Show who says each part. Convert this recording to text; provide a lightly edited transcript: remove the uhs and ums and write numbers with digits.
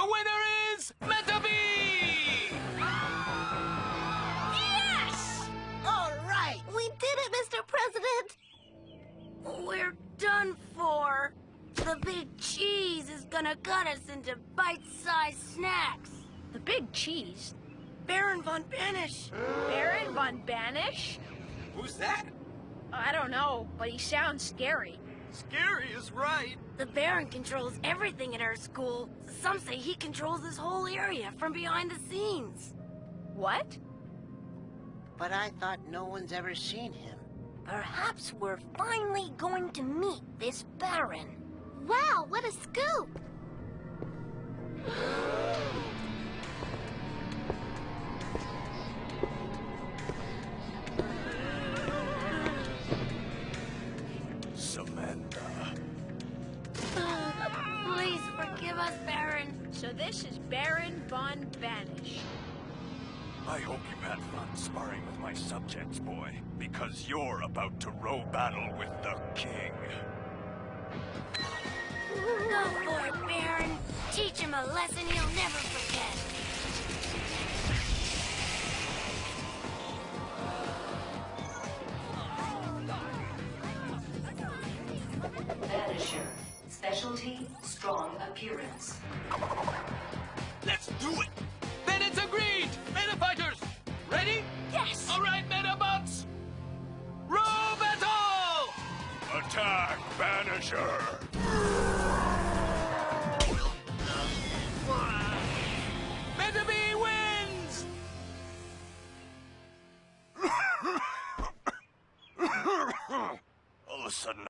Speaker 1: winner is Medabots!
Speaker 2: Yes!
Speaker 3: All right.
Speaker 2: We did it, Mr. President! We're done for. The big cheese is gonna cut us into bite-sized snacks.
Speaker 4: The big cheese?
Speaker 2: Baron von Banish.
Speaker 4: Baron von Banish?
Speaker 1: Who's that?
Speaker 4: I don't know, but he sounds scary.
Speaker 1: Scary is right.
Speaker 2: The Baron controls everything at our school. Some say he controls this whole area from behind the scenes.
Speaker 4: What?
Speaker 3: But I thought no one's ever seen him.
Speaker 2: Perhaps we're finally going to meet this Baron.
Speaker 5: Wow, what a scoop!
Speaker 1: Samantha.
Speaker 2: Please forgive us, Baron.
Speaker 4: So this is Baron von Banish.
Speaker 1: I hope you had fun sparring with my subjects, boy, because you're about to row battle with the king.
Speaker 2: Go for it, Baron. Teach him a lesson he'll never forget.
Speaker 6: Vanisher. Specialty, strong appearance.
Speaker 1: Let's do it! Then it's agreed! Meta fighters! Ready?
Speaker 2: Yes!
Speaker 1: All right, Medabots! Row battle! Attack, Vanisher! Medabots wins! All of a sudden,